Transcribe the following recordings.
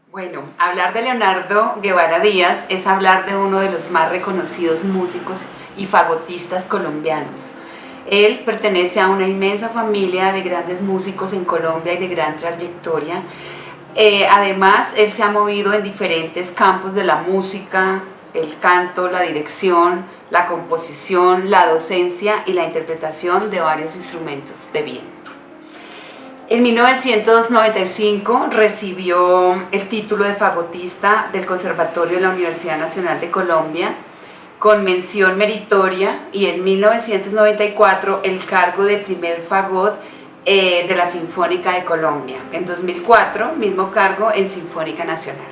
Bueno, hablar de Leonardo Guevara Díaz es hablar de uno de los más reconocidos músicos y fagotistas colombianos. Él pertenece a una inmensa familia de grandes músicos en Colombia y de gran trayectoria. Además, él se ha movido en diferentes campos de la música, el canto, la dirección, la composición, la docencia y la interpretación de varios instrumentos de viento. En 1995 recibió el título de fagotista del Conservatorio de la Universidad Nacional de Colombia con mención meritoria, y en 1994 el cargo de primer fagot de la Sinfónica de Colombia. En 2004, mismo cargo en Sinfónica Nacional.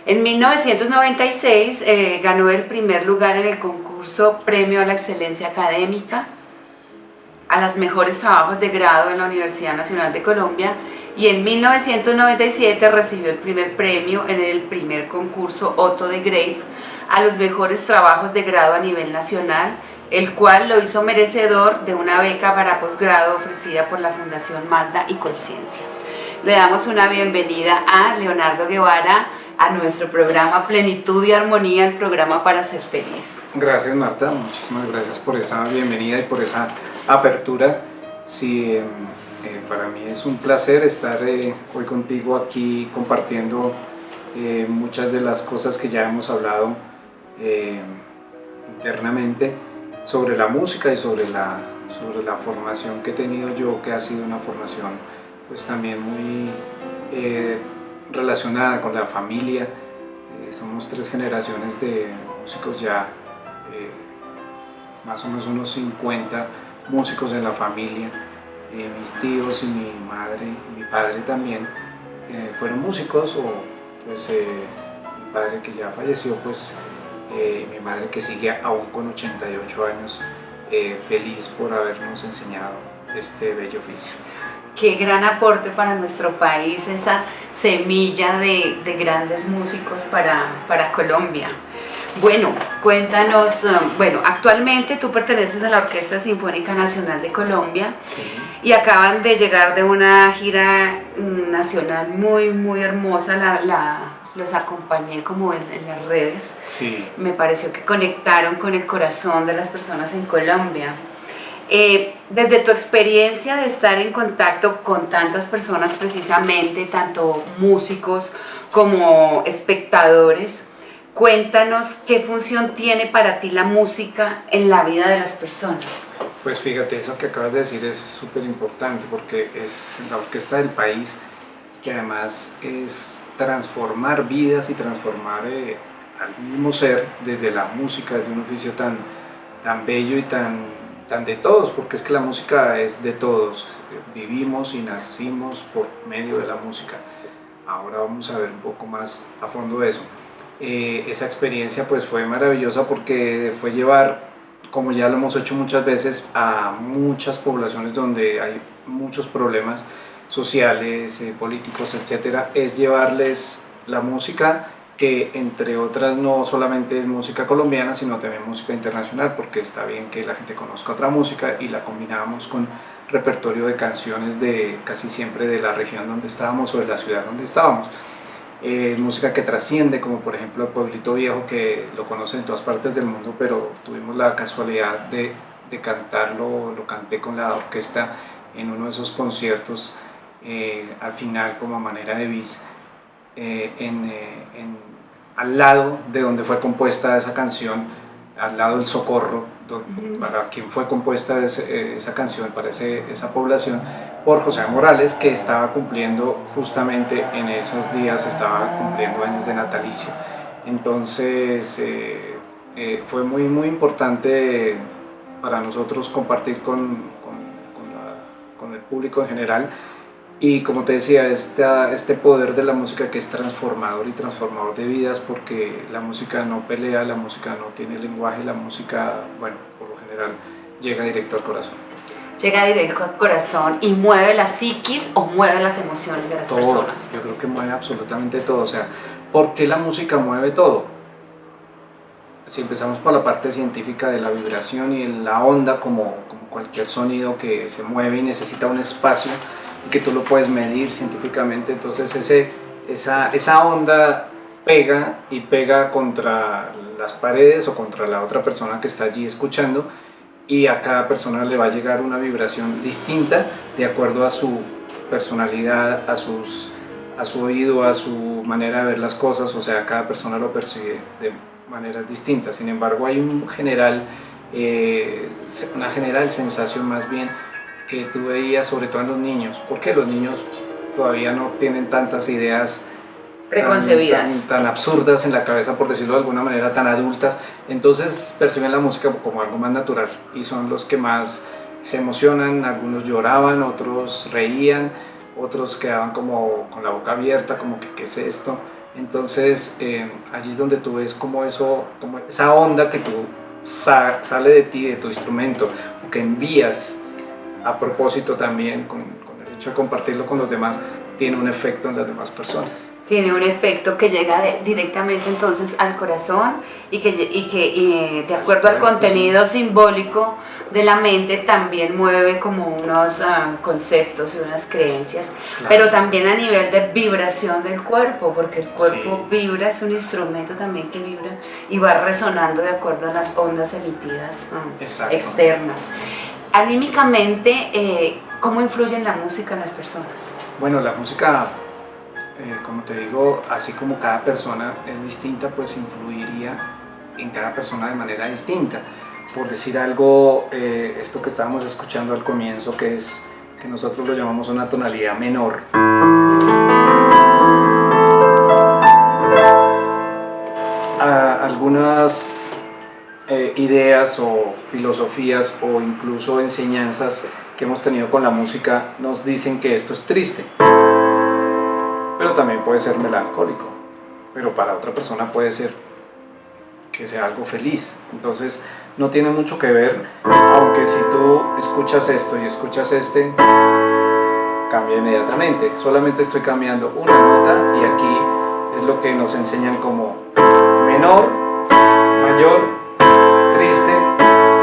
En 1996 ganó el primer lugar en el concurso Premio a la Excelencia Académica a los mejores trabajos de grado en la Universidad Nacional de Colombia, y en 1997 recibió el primer premio en el primer concurso Otto de Grave a los mejores trabajos de grado a nivel nacional, el cual lo hizo merecedor de una beca para posgrado ofrecida por la Fundación Malda y Conciencias. Le damos una bienvenida a Leonardo Guevara a nuestro programa Plenitud y Armonía, el programa para ser feliz. Gracias, Marta, muchísimas gracias por esa bienvenida y por esa apertura. Sí, para mí es un placer estar hoy contigo aquí compartiendo muchas de las cosas que ya hemos hablado internamente sobre la música y sobre la formación que he tenido yo, que ha sido una formación pues también muy relacionada con la familia. Somos 3 generaciones de músicos ya, más o menos unos 50 músicos en la familia. Mis tíos y mi madre y mi padre también fueron músicos, o pues mi padre, que ya falleció, pues mi madre, que sigue aún con 88 años, feliz por habernos enseñado este bello oficio. Qué gran aporte para nuestro país esa semilla de grandes músicos para Colombia. Bueno, cuéntanos, actualmente tú perteneces a la Orquesta Sinfónica Nacional de Colombia. Sí. Y acaban de llegar de una gira nacional muy hermosa. Los acompañé como en las redes. Sí. Me pareció que conectaron con el corazón de las personas en Colombia. Desde tu experiencia de estar en contacto con tantas personas, precisamente, tanto músicos como espectadores, cuéntanos qué función tiene para ti la música en la vida de las personas. Pues fíjate, eso que acabas de decir es súper importante, porque es la orquesta del país, que además es transformar vidas y transformar al mismo ser desde la música, desde un oficio tan bello y tan de todos, porque es que la música es de todos. Vivimos y nacimos por medio de la música. Ahora vamos a ver un poco más a fondo de eso. Esa experiencia pues fue maravillosa, porque fue llevar, como ya lo hemos hecho muchas veces, a muchas poblaciones donde hay muchos problemas sociales, políticos, etcétera. Es llevarles la música, que entre otras no solamente es música colombiana, sino también música internacional, porque está bien que la gente conozca otra música, y la combinábamos con repertorio de canciones de casi siempre de la región donde estábamos o de la ciudad donde estábamos. Música que trasciende, como por ejemplo el Pueblito Viejo, que lo conocen en todas partes del mundo, pero tuvimos la casualidad de cantarlo, lo canté con la orquesta en uno de esos conciertos, al final, como a manera de bis, al lado de donde fue compuesta esa canción, al lado del Socorro, para quien fue compuesta esa canción, para esa población, por José Morales, que estaba cumpliendo justamente en esos días, estaba cumpliendo años de natalicio. Entonces fue muy importante para nosotros compartir con el público en general. Y como te decía, este poder de la música, que es transformador y transformador de vidas, porque la música no pelea, la música no tiene lenguaje, la música, bueno, por lo general llega directo al corazón. Llega directo al corazón y mueve la psiquis o mueve las emociones de las personas. Yo creo que mueve absolutamente todo. O sea, ¿por qué la música mueve todo? Si empezamos por la parte científica de la vibración y la onda, como cualquier sonido que se mueve y necesita un espacio, que tú lo puedes medir científicamente, entonces esa onda pega y pega contra las paredes o contra la otra persona que está allí escuchando, y a cada persona le va a llegar una vibración distinta de acuerdo a su personalidad, a su oído, a su manera de ver las cosas. O sea, cada persona lo percibe de maneras distintas. Sin embargo, hay una general sensación más bien que tú veías sobre todo en los niños, porque los niños todavía no tienen tantas ideas preconcebidas, tan absurdas en la cabeza, por decirlo de alguna manera, tan adultas. Entonces perciben la música como algo más natural y son los que más se emocionan. Algunos lloraban, otros reían, otros quedaban como con la boca abierta, como que ¿qué es esto? Entonces allí es donde tú ves como esa onda que tú sale de ti, de tu instrumento, o que envías a propósito también con el hecho de compartirlo con los demás, tiene un efecto en las demás personas. Tiene un efecto que llega directamente entonces al corazón y que de acuerdo al contenido simbólico de la mente también mueve como unos conceptos y unas creencias, claro. Pero también a nivel de vibración del cuerpo, porque el cuerpo vibra, es un instrumento también que vibra y va resonando de acuerdo a las ondas emitidas externas. Anímicamente, ¿cómo influye en la música en las personas? Bueno, la música, como te digo, así como cada persona es distinta, pues influiría en cada persona de manera distinta. Por decir algo, esto que estábamos escuchando al comienzo, que nosotros lo llamamos una tonalidad menor. Algunas ideas o filosofías o incluso enseñanzas que hemos tenido con la música nos dicen que esto es triste, pero también puede ser melancólico, pero para otra persona puede ser que sea algo feliz. Entonces no tiene mucho que ver, aunque si tú escuchas esto y escuchas cambia inmediatamente. Solamente estoy cambiando una nota y aquí es lo que nos enseñan como menor, mayor, triste,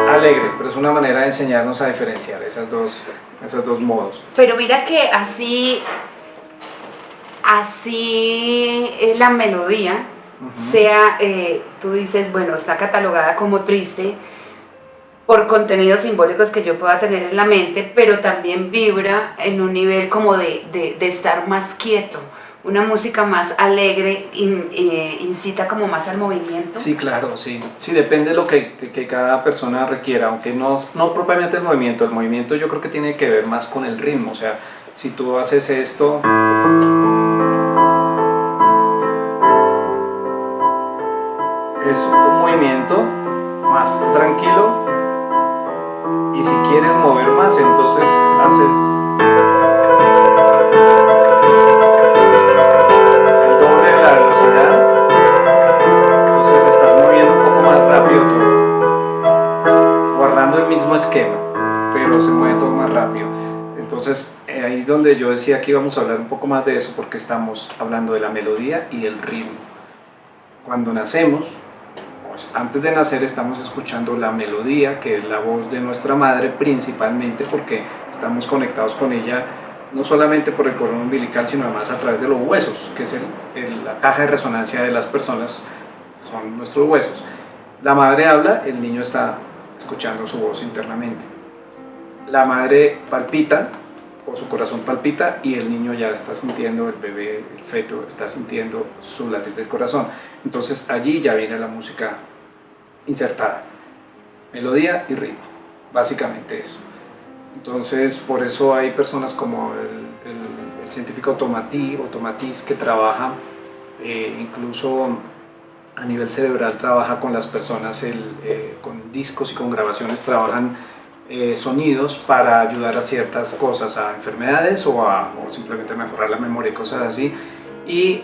alegre, pero es una manera de enseñarnos a diferenciar esos dos modos. Pero mira que así la melodía sea, tú dices, bueno, está catalogada como triste por contenidos simbólicos que yo pueda tener en la mente, pero también vibra en un nivel como de estar más quieto. Una música más alegre incita como más al movimiento. Sí, claro, sí. Sí, depende de lo que cada persona requiera, aunque no propiamente el movimiento yo creo que tiene que ver más con el ritmo. O sea, si tú haces esto, es un movimiento más tranquilo, y si quieres mover más, entonces haces el doble de la velocidad, entonces estás moviendo un poco más rápido todo, guardando el mismo esquema, pero se mueve todo más rápido. Entonces ahí es donde yo decía que íbamos a hablar un poco más de eso, porque estamos hablando de la melodía y del ritmo. Cuando nacemos, antes de nacer, estamos escuchando la melodía, que es la voz de nuestra madre principalmente, porque estamos conectados con ella no solamente por el cordón umbilical, sino además a través de los huesos, que es la caja de resonancia de las personas, son nuestros huesos. La madre habla, el niño está escuchando su voz internamente. La madre palpita, o su corazón palpita, y el niño ya está sintiendo, el bebé, el feto, está sintiendo su latir del corazón. Entonces allí ya viene la música insertada, melodía y ritmo, básicamente eso. Entonces por eso hay personas como el científico Automatis, que trabaja incluso a nivel cerebral, trabaja con las personas, con discos y con grabaciones, trabajan sonidos para ayudar a ciertas cosas, a enfermedades o simplemente mejorar la memoria y cosas así. Y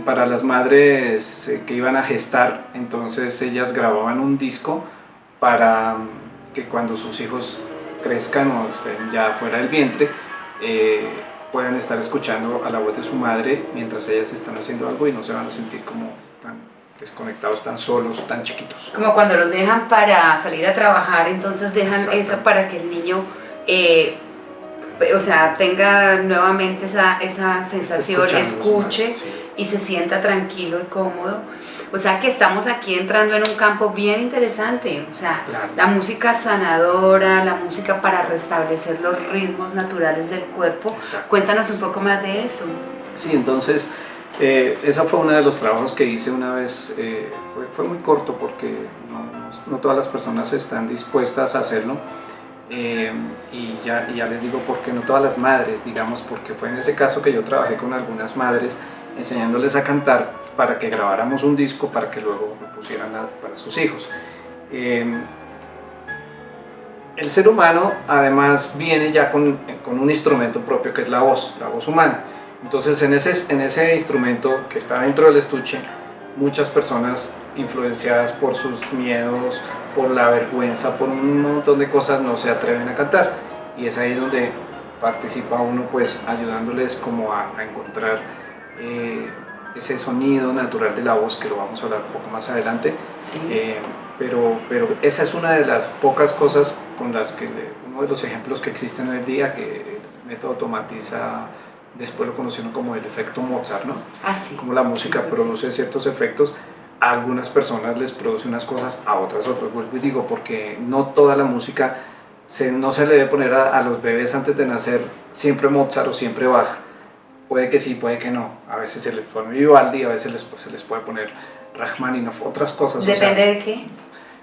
para las madres que iban a gestar, entonces ellas grababan un disco para que cuando sus hijos crezcan o estén ya fuera del vientre, puedan estar escuchando a la voz de su madre mientras ellas están haciendo algo y no se van a sentir como tan desconectados, tan solos, tan chiquitos. Como cuando los dejan para salir a trabajar, entonces dejan eso para que el niño o sea, tenga nuevamente esa sensación, escuche Sí. y se sienta tranquilo y cómodo. O sea que estamos aquí entrando en un campo bien interesante, o sea, Claro. la música sanadora, la música para restablecer los ritmos naturales del cuerpo. Exacto. Cuéntanos un poco más de eso. Sí, entonces esa fue uno de los trabajos que hice una vez, fue muy corto porque no todas las personas están dispuestas a hacerlo. Y ya les digo porque no todas las madres, digamos, porque fue en ese caso que yo trabajé con algunas madres enseñándoles a cantar para que grabáramos un disco para que luego lo pusieran para sus hijos. El ser humano además viene ya con un instrumento propio que es la voz humana. Entonces en ese instrumento que está dentro del estuche, muchas personas influenciadas por sus miedos, por la vergüenza, por un montón de cosas no se atreven a cantar, y es ahí donde participa uno pues ayudándoles como a encontrar ese sonido natural de la voz, que lo vamos a hablar un poco más adelante. Sí. Pero esa es una de las pocas cosas con las que uno de los ejemplos que existen hoy en día, que el método Tomatiza después lo conocieron como el efecto Mozart, ¿no? Ah, sí. Como la música Sí, produce ciertos efectos, a algunas personas les produce unas cosas, a otras otras. Vuelvo y digo, porque no toda la música, no se le debe poner a los bebés antes de nacer siempre Mozart o siempre Bach. Puede que sí, puede que no. A veces se les pone Vivaldi, a veces se les puede poner Rachmaninoff, otras cosas. ¿Depende de qué?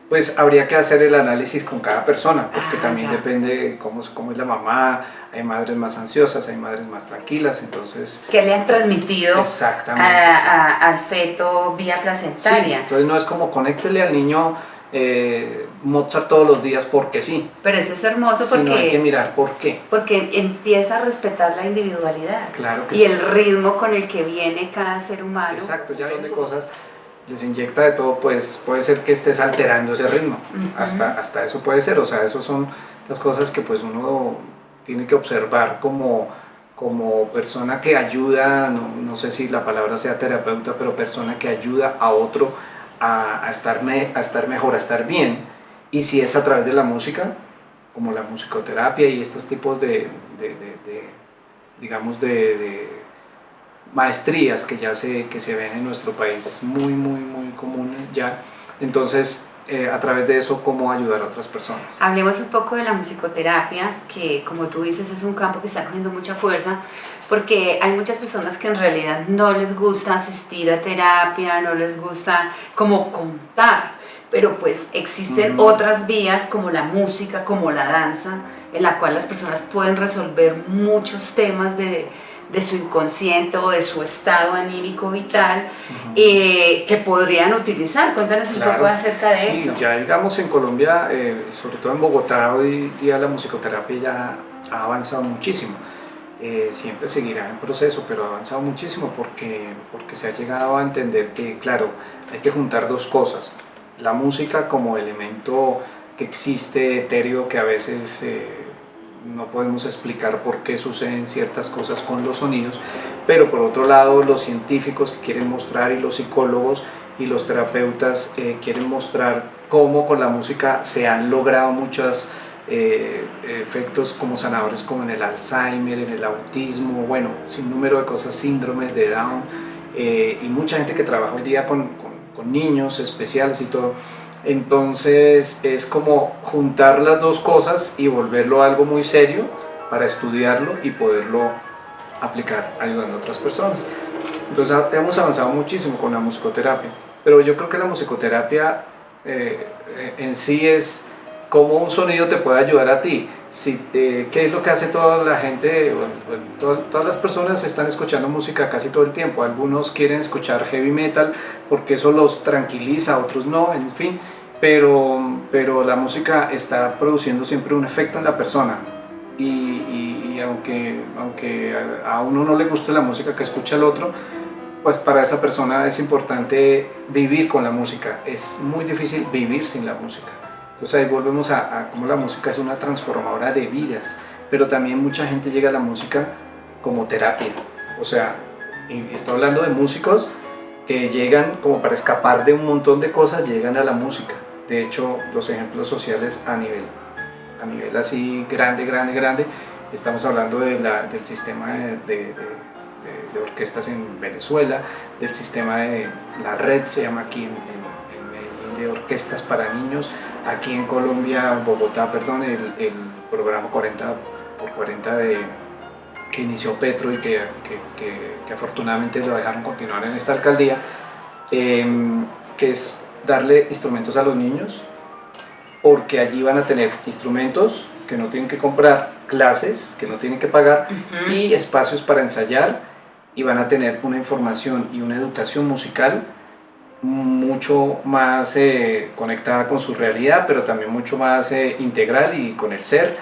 Pues habría que hacer el análisis con cada persona, porque también ya. depende cómo es la mamá. Hay madres más ansiosas, hay madres más tranquilas, entonces... ¿Qué le han transmitido al feto vía placentaria? Sí, entonces no es como conéctele al niño Mozart todos los días porque sí. Pero eso es hermoso porque... Sino hay que mirar por qué. Porque empieza a respetar la individualidad. Claro que y sí. el ritmo con el que viene cada ser humano. Exacto, ya hay de cosas... les inyecta de todo, pues puede ser que estés alterando ese ritmo. Hasta eso puede ser, o sea, eso son las cosas que pues uno tiene que observar como persona que ayuda, no sé si la palabra sea terapeuta, pero persona que ayuda a otro a estar mejor, a estar bien. Y si es a través de la música, como la musicoterapia y estos tipos de maestrías que se ven en nuestro país muy comunes ya. Entonces, a través de eso, cómo ayudar a otras personas. Hablemos un poco de la musicoterapia, que como tú dices es un campo que está cogiendo mucha fuerza, porque hay muchas personas que en realidad no les gusta asistir a terapia, no les gusta como contar, pero pues existen otras vías como la música, como la danza, en la cual las personas pueden resolver muchos temas de su inconsciente o de su estado anímico vital que podrían utilizar. Cuéntanos un poco acerca de eso. Sí, ya digamos en Colombia, sobre todo en Bogotá, hoy día la musicoterapia ya ha avanzado muchísimo. Siempre seguirá en proceso, pero ha avanzado muchísimo porque se ha llegado a entender que, claro, hay que juntar dos cosas. La música como elemento que existe, etéreo, que a veces no podemos explicar por qué suceden ciertas cosas con los sonidos, pero por otro lado los científicos que quieren mostrar, y los psicólogos y los terapeutas quieren mostrar cómo con la música se han logrado muchos efectos como sanadores, como en el Alzheimer, en el autismo, bueno, sin número de cosas, síndromes de Down, y mucha gente que trabaja hoy día con niños especiales y todo. Entonces es como juntar las dos cosas y volverlo algo muy serio para estudiarlo y poderlo aplicar ayudando a otras personas. Entonces hemos avanzado muchísimo con la musicoterapia, pero yo creo que la musicoterapia en sí es cómo un sonido te puede ayudar a ti. ¿Qué es lo que hace toda la gente? Todas las personas están escuchando música casi todo el tiempo. Algunos quieren escuchar heavy metal porque eso los tranquiliza, otros no, en fin. Pero la música está produciendo siempre un efecto en la persona. Y aunque a uno no le guste la música que escucha el otro, pues para esa persona es importante vivir con la música. Es muy difícil vivir sin la música. Entonces ahí volvemos a cómo la música es una transformadora de vidas, pero también mucha gente llega a la música como terapia. O sea, y estoy hablando de músicos que llegan como para escapar de un montón de cosas, llegan a la música. De hecho, los ejemplos sociales a nivel así grande, estamos hablando del sistema de orquestas en Venezuela, del sistema de la red, se llama aquí en Medellín, de orquestas para niños, aquí en Colombia, Bogotá, perdón, el programa 40x40 que inició Petro y que afortunadamente lo dejaron continuar en esta alcaldía, que es darle instrumentos a los niños, porque allí van a tener instrumentos que no tienen que comprar, clases que no tienen que pagar y espacios para ensayar, y van a tener una información y una educación musical mucho más conectada con su realidad, pero también mucho más integral y con el ser,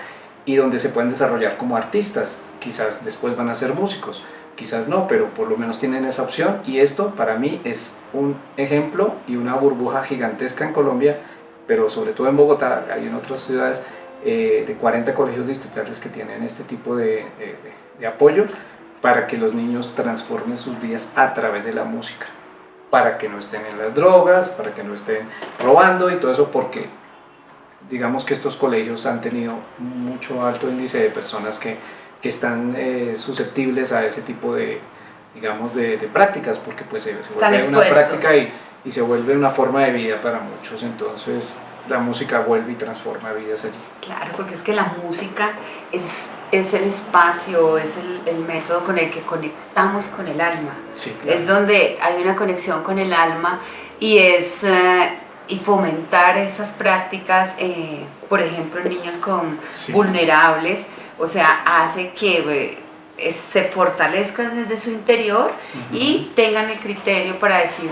y donde se pueden desarrollar como artistas. Quizás después van a ser músicos, quizás no, pero por lo menos tienen esa opción, y esto para mí es un ejemplo y una burbuja gigantesca en Colombia, pero sobre todo en Bogotá, hay en otras ciudades de 40 colegios distritales que tienen este tipo de apoyo para que los niños transformen sus vidas a través de la música, para que no estén en las drogas, para que no estén robando y todo eso, porque digamos que estos colegios han tenido mucho alto índice de personas que están susceptibles a ese tipo de, digamos, de prácticas, porque pues se vuelve una práctica y se vuelve una forma de vida para muchos. Entonces la música vuelve y transforma vidas allí. Claro, porque es que la música es el espacio, es el método con el que conectamos con el alma. Sí, claro. Es donde hay una conexión con el alma, y y fomentar estas prácticas, por ejemplo, en niños vulnerables, o sea, hace que se fortalezcan desde su interior y tengan el criterio para decir,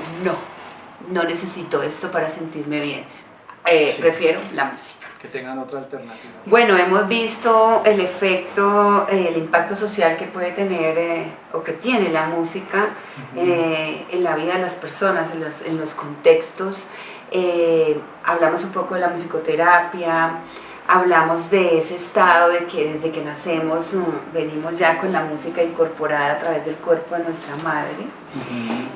no necesito esto para sentirme bien, prefiero la música. Que tengan otra alternativa. Bueno, hemos visto el efecto, el impacto social que puede tener o que tiene la música en la vida de las personas, en los contextos. Hablamos un poco de la musicoterapia, hablamos de ese estado de que desde que nacemos venimos ya con la música incorporada a través del cuerpo de nuestra madre.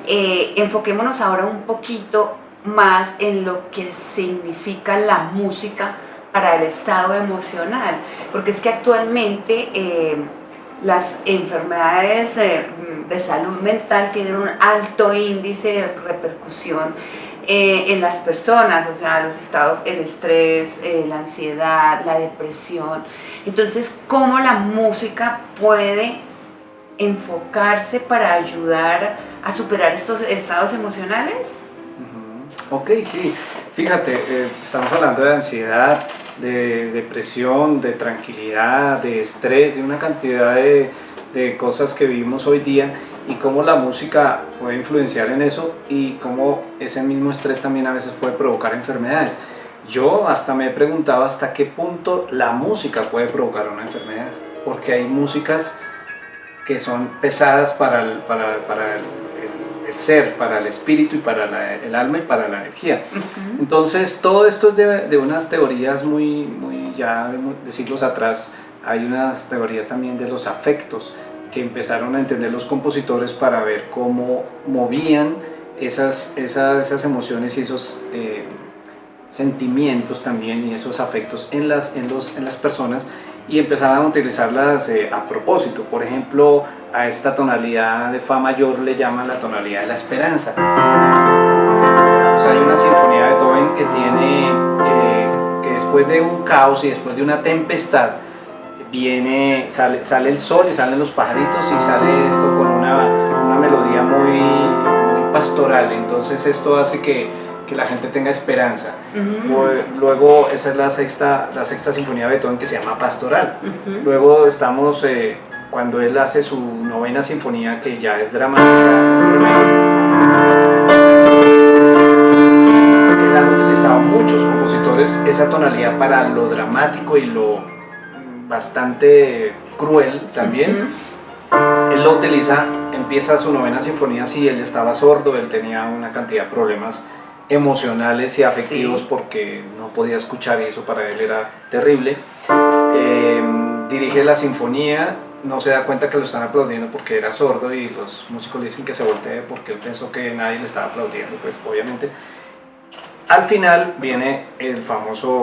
Enfoquémonos ahora un poquito más en lo que significa la música para el estado emocional, porque es que actualmente las enfermedades de salud mental tienen un alto índice de repercusión en las personas, o sea, los estados, el estrés, la ansiedad, la depresión. Entonces, ¿cómo la música puede enfocarse para ayudar a superar estos estados emocionales? Ok, sí, fíjate, estamos hablando de ansiedad, de depresión, de tranquilidad, de estrés, de una cantidad de cosas que vivimos hoy día, y cómo la música puede influenciar en eso, y cómo ese mismo estrés también a veces puede provocar enfermedades. Yo hasta me he preguntado hasta qué punto la música puede provocar una enfermedad, porque hay músicas que son pesadas para el ser, para el espíritu, y para el alma y para la energía. Entonces todo esto es de unas teorías muy ya de siglos atrás. Hay unas teorías también de los afectos que empezaron a entender los compositores para ver cómo movían esas emociones y esos sentimientos también, y esos afectos en las personas, y empezaban a utilizarlas a propósito. Por ejemplo, a esta tonalidad de fa mayor le llaman la tonalidad de la esperanza. Entonces hay una sinfonía de Beethoven que después de un caos y después de una tempestad sale el sol y salen los pajaritos, y sale esto con una melodía muy pastoral. Entonces esto hace que la gente tenga esperanza. Luego esa es la sexta sinfonía de Beethoven, que se llama Pastoral. Luego estamos cuando él hace su novena sinfonía, que ya es dramática, porque él han utilizado muchos compositores esa tonalidad para lo dramático y lo bastante cruel también. Él lo utiliza, empieza su novena sinfonía, sí, él estaba sordo, él tenía una cantidad de problemas emocionales y afectivos, porque no podía escuchar, y eso para él era terrible. Dirige la sinfonía, no se da cuenta que lo están aplaudiendo porque era sordo, y los músicos le dicen que se voltee porque él pensó que nadie le estaba aplaudiendo, pues obviamente. Al final viene el famoso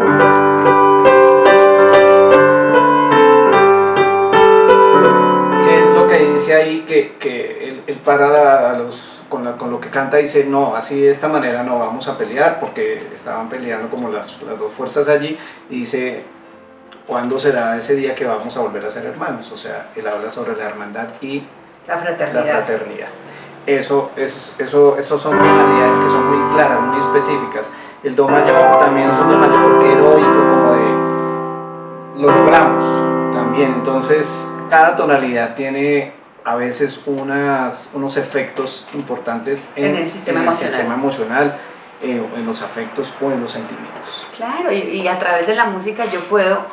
dice ahí que él para con lo que canta, dice, no, así de esta manera no vamos a pelear, porque estaban peleando como las dos fuerzas allí, y dice, ¿cuándo será ese día que vamos a volver a ser hermanos? O sea, él habla sobre la hermandad y La fraternidad. la fraternidad. Eso son finalidades que son muy claras, muy específicas. El do mayor también es un do mayor heroico, como de lo logramos también. Entonces, cada tonalidad tiene a veces unos efectos importantes en el sistema emocional, en los afectos o en los sentimientos. Claro, y a través de la música yo puedo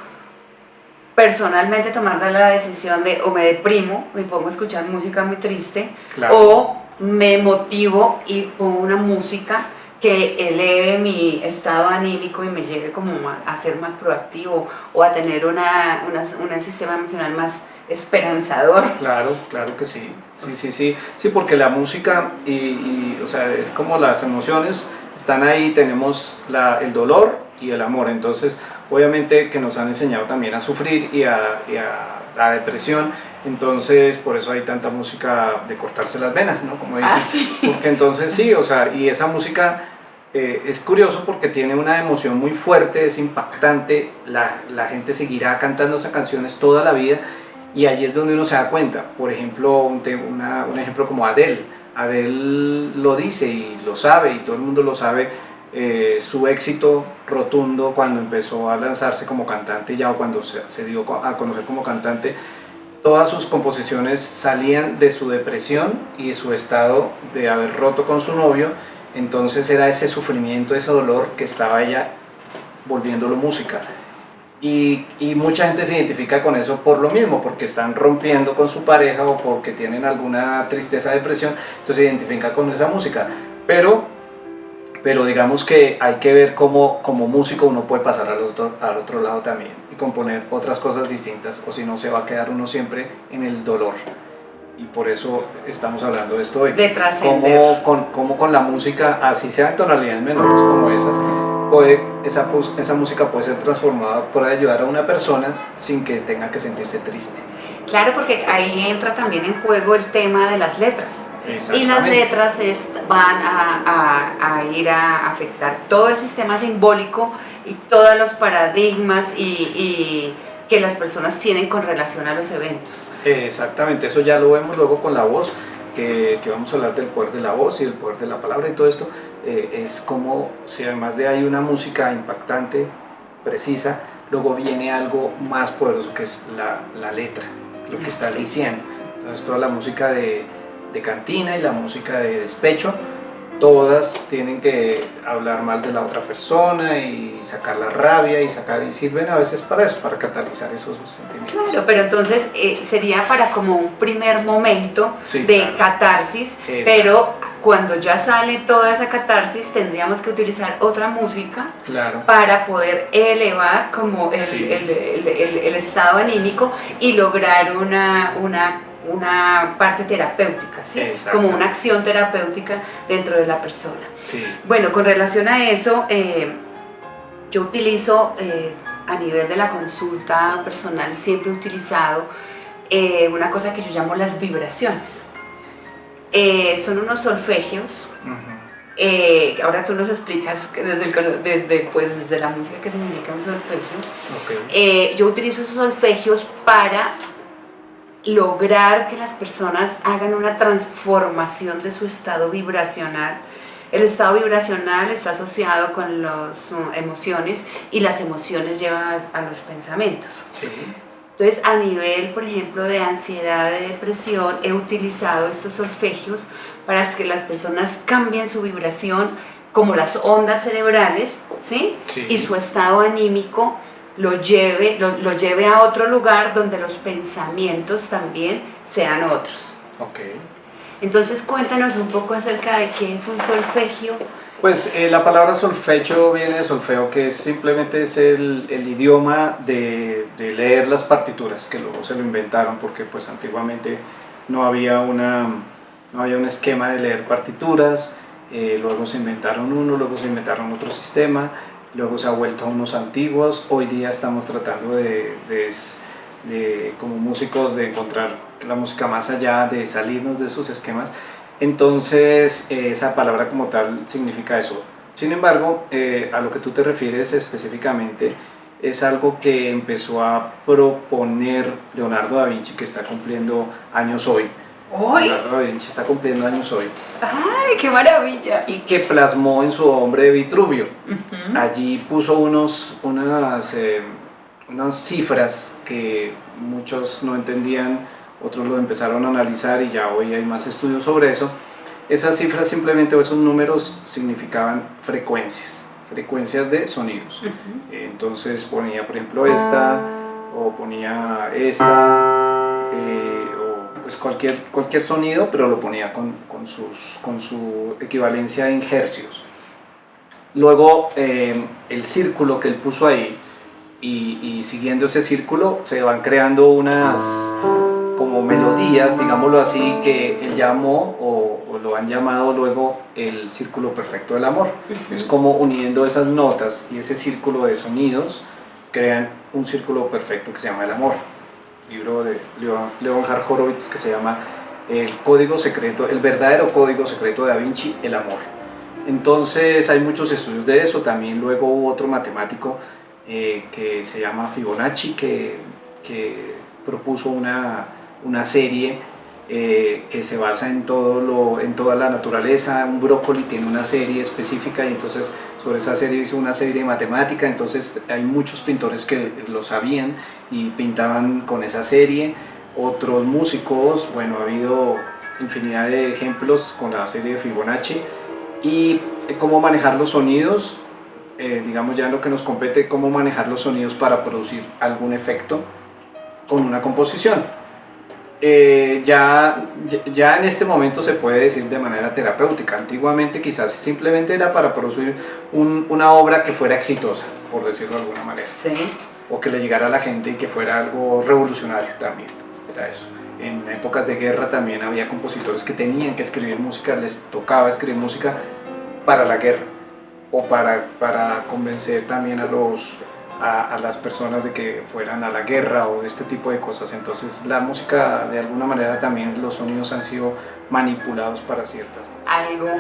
personalmente tomar la decisión de o me deprimo, me pongo a escuchar música muy triste, Claro. o me motivo y pongo una música que eleve mi estado anímico y me lleve como a ser más proactivo o a tener un sistema emocional más esperanzador. Claro que sí. Sí, porque la música o sea, es como las emociones están ahí, tenemos el dolor y el amor, entonces obviamente que nos han enseñado también a sufrir y a la depresión, entonces por eso hay tanta música de cortarse las venas, ¿no? Como dicen, sí. Porque entonces sí, o sea, y esa música es curioso porque tiene una emoción muy fuerte, es impactante, la gente seguirá cantando esas canciones toda la vida, y allí es donde uno se da cuenta. Por ejemplo, un ejemplo como Adele lo dice y lo sabe, y todo el mundo lo sabe, su éxito rotundo cuando empezó a lanzarse como cantante, ya cuando se dio a conocer como cantante, todas sus composiciones salían de su depresión y su estado de haber roto con su novio, entonces era ese sufrimiento, ese dolor que estaba ella volviéndolo música. Y mucha gente se identifica con eso por lo mismo, porque están rompiendo con su pareja o porque tienen alguna tristeza, depresión, entonces se identifica con esa música. Pero digamos que hay que ver cómo como músico uno puede pasar al otro lado también y componer otras cosas distintas, o si no se va a quedar uno siempre en el dolor. Y por eso estamos hablando de esto hoy. De trascender. Cómo con la música, así sea en tonalidades menores como esas, esa música puede ser transformada, puede ayudar a una persona sin que tenga que sentirse triste. Claro, porque ahí entra también en juego el tema de las letras. Y las letras van a ir a afectar todo el sistema simbólico y todos los paradigmas y que las personas tienen con relación a los eventos. Exactamente, eso ya lo vemos luego con la voz, que vamos a hablar del poder de la voz y del poder de la palabra y todo esto. Es como si además de hay una música impactante, precisa, luego viene algo más poderoso que es la letra, lo que estás diciendo. Entonces toda la música de cantina y la música de despecho, todas tienen que hablar mal de la otra persona y sacar la rabia y sirven a veces para eso, para catalizar esos sentimientos. Claro, pero entonces sería para como un primer momento de catarsis, pero cuando ya sale toda esa catarsis tendríamos que utilizar otra música para poder elevar como el estado anímico y lograr una parte terapéutica, ¿sí? Como una acción terapéutica dentro de la persona. Sí. Bueno, con relación a eso, yo utilizo a nivel de la consulta personal, siempre he utilizado una cosa que yo llamo las vibraciones. Son unos solfegios. Ahora tú nos explicas desde la música qué significa un solfegio. Okay. Yo utilizo esos solfegios para lograr que las personas hagan una transformación de su estado vibracional. El estado vibracional está asociado con las emociones y las emociones llevan a los pensamientos. Sí. Entonces, a nivel, por ejemplo, de ansiedad, de depresión, he utilizado estos solfegios para que las personas cambien su vibración, como las ondas cerebrales, ¿sí? Sí. Y su estado anímico lo lleve a otro lugar donde los pensamientos también sean otros. Okay. Entonces, cuéntanos un poco acerca de qué es un solfegio. Pues la palabra solfecho viene de solfeo, que simplemente es el idioma de leer las partituras, que luego se lo inventaron porque pues antiguamente no había un esquema de leer partituras, luego se inventaron luego se inventaron otro sistema, luego se ha vuelto a unos antiguos. Hoy día estamos tratando de como músicos de encontrar la música más allá de salirnos de esos esquemas. Entonces, esa palabra como tal significa eso. Sin embargo, a lo que tú te refieres específicamente es algo que empezó a proponer Leonardo da Vinci, que está cumpliendo años hoy. ¿Hoy? Leonardo da Vinci está cumpliendo años hoy. ¡Ay, qué maravilla! Y que plasmó en su Hombre de Vitruvio. Ujú. Allí puso unas cifras que muchos no entendían, otros lo empezaron a analizar y ya hoy hay más estudios sobre eso. Esas cifras simplemente, o esos números, significaban frecuencias de sonidos. Ujú. Entonces ponía, por ejemplo, esta, o ponía esta, o pues cualquier sonido, pero lo ponía con su equivalencia en hercios. Luego, el círculo que él puso ahí, y siguiendo ese círculo se van creando unas como melodías, digámoslo así, que él llamó o lo han llamado luego el círculo perfecto del amor. Es como uniendo esas notas y ese círculo de sonidos crean un círculo perfecto que se llama el amor. Libro de Leonhard Horowitz que se llama El código secreto, el verdadero código secreto de Da Vinci, el amor. Entonces hay muchos estudios de eso. También luego hubo otro matemático que se llama Fibonacci que propuso una serie que se basa en toda la naturaleza. Un brócoli tiene una serie específica y entonces sobre esa serie hizo una serie de matemática. Entonces hay muchos pintores que lo sabían y pintaban con esa serie. Otros músicos, bueno, ha habido infinidad de ejemplos con la serie de Fibonacci. Y cómo manejar los sonidos, digamos ya en lo que nos compete, cómo manejar los sonidos para producir algún efecto con una composición. Ya en este momento se puede decir de manera terapéutica. Antiguamente quizás simplemente era para producir una obra que fuera exitosa, por decirlo de alguna manera. Sí. O que le llegara a la gente y que fuera algo revolucionario también, era eso. En épocas de guerra también había compositores que tenían que escribir música, les tocaba escribir música para la guerra o para convencer también a las personas de que fueran a la guerra o este tipo de cosas. Entonces la música, de alguna manera también los sonidos han sido manipulados para ciertas cosas. Algo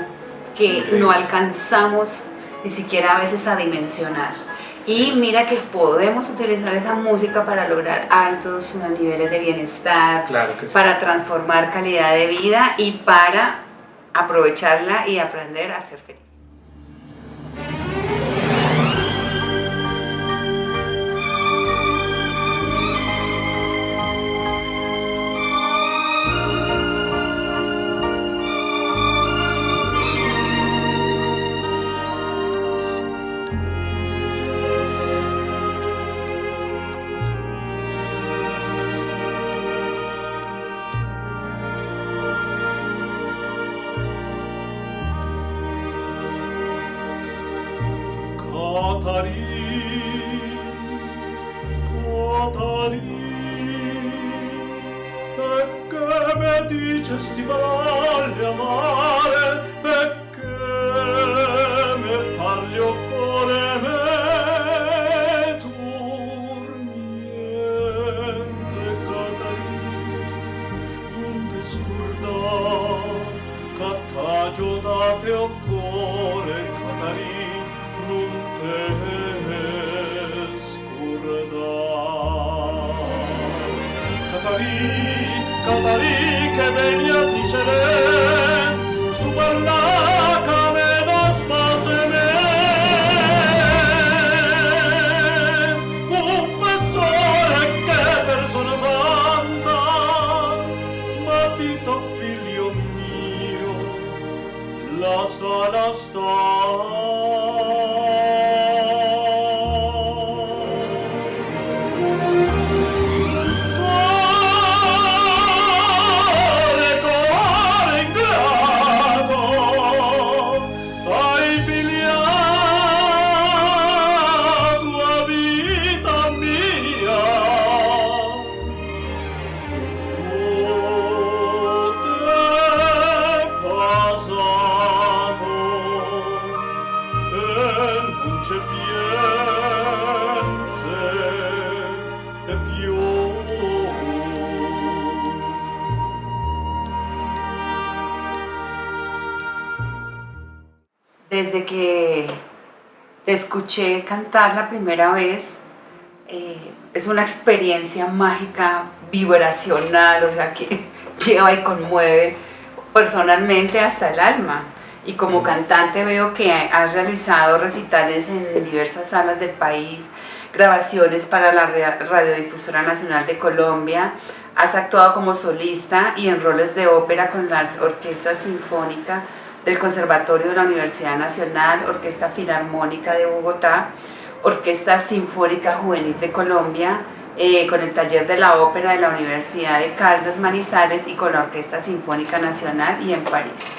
que Increíble. no alcanzamos ni siquiera a veces a dimensionar. Y mira que podemos utilizar esa música para lograr altos niveles de bienestar, Claro que sí. para transformar calidad de vida y para aprovecharla y aprender a ser feliz. Perché mi dicesti parole amare, perché mi parli o cuore me niente Catarina, non ti scordare che t'agio date o cuore Catarina, non te scordare. Catarì che veni a dicere stu parla che me da spase me confessore che persona santa ma dito figlio mio la sala sta. And Desde que te escuché cantar la primera vez, es una experiencia mágica, vibracional, o sea, que lleva y conmueve personalmente hasta el alma. Y como cantante veo que has realizado recitales en diversas salas del país, grabaciones para la Radiodifusora Nacional de Colombia, has actuado como solista y en roles de ópera con las orquestas sinfónicas del Conservatorio de la Universidad Nacional, Orquesta Filarmónica de Bogotá, Orquesta Sinfónica Juvenil de Colombia, con el Taller de la Ópera de la Universidad de Caldas Manizales y con la Orquesta Sinfónica Nacional y en París.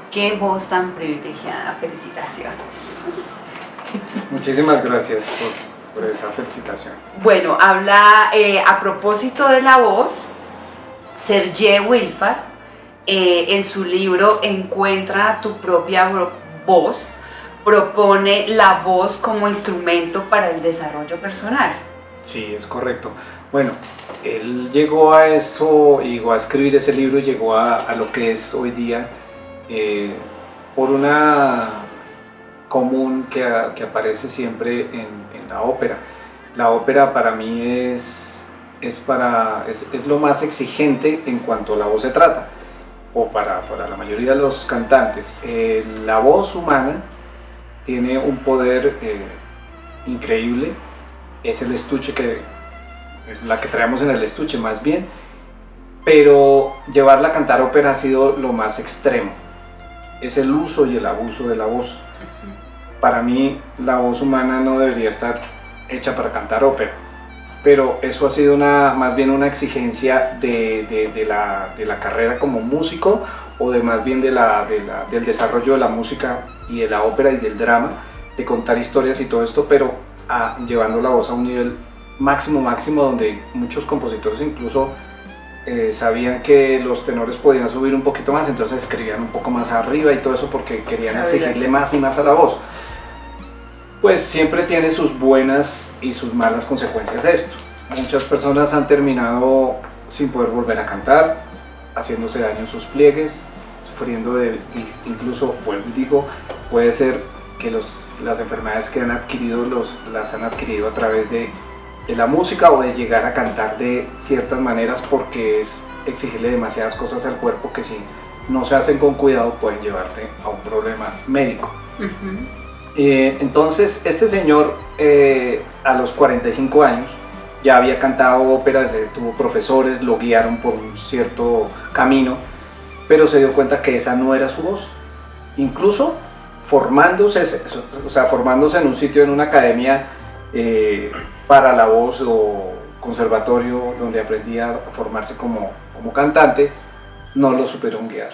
¡Qué voz tan privilegiada! ¡Felicitaciones! Muchísimas gracias por esa felicitación. Bueno, habla a propósito de la voz, Serge Wilfar, en su libro Encuentra tu propia voz, propone la voz como instrumento para el desarrollo personal. Sí, es correcto. Bueno, él llegó a eso, llegó a escribir ese libro, llegó a lo que es hoy día, por una común que aparece siempre en la ópera. La ópera para mí es lo más exigente en cuanto a la voz se trata, o para la mayoría de los cantantes. La voz humana tiene un poder increíble, es el estuche es la que traemos en el estuche más bien, pero llevarla a cantar ópera ha sido lo más extremo. Es el uso y el abuso de la voz. Para mí la voz humana no debería estar hecha para cantar ópera, pero eso ha sido más bien una exigencia de la carrera como músico, o más bien del desarrollo de la música y de la ópera y del drama, de contar historias y todo esto, pero llevando la voz a un nivel máximo, donde muchos compositores incluso sabían que los tenores podían subir un poquito más, entonces escribían un poco más arriba y todo eso porque querían exigirle más y más a la voz. Pues siempre tiene sus buenas y sus malas consecuencias esto. Muchas personas han terminado sin poder volver a cantar, haciéndose daño en sus pliegues, sufriendo incluso, vuelvo y digo, puede ser que las enfermedades que han adquirido las han adquirido a través de la música, o de llegar a cantar de ciertas maneras, porque es exigirle demasiadas cosas al cuerpo que, si no se hacen con cuidado, pueden llevarte a un problema médico. Entonces este señor a los 45 años ya había cantado óperas, tuvo profesores, lo guiaron por un cierto camino, pero se dio cuenta que esa no era su voz. Incluso formándose en un sitio, en una academia para la voz o conservatorio donde aprendía a formarse como cantante, no lo supieron guiar.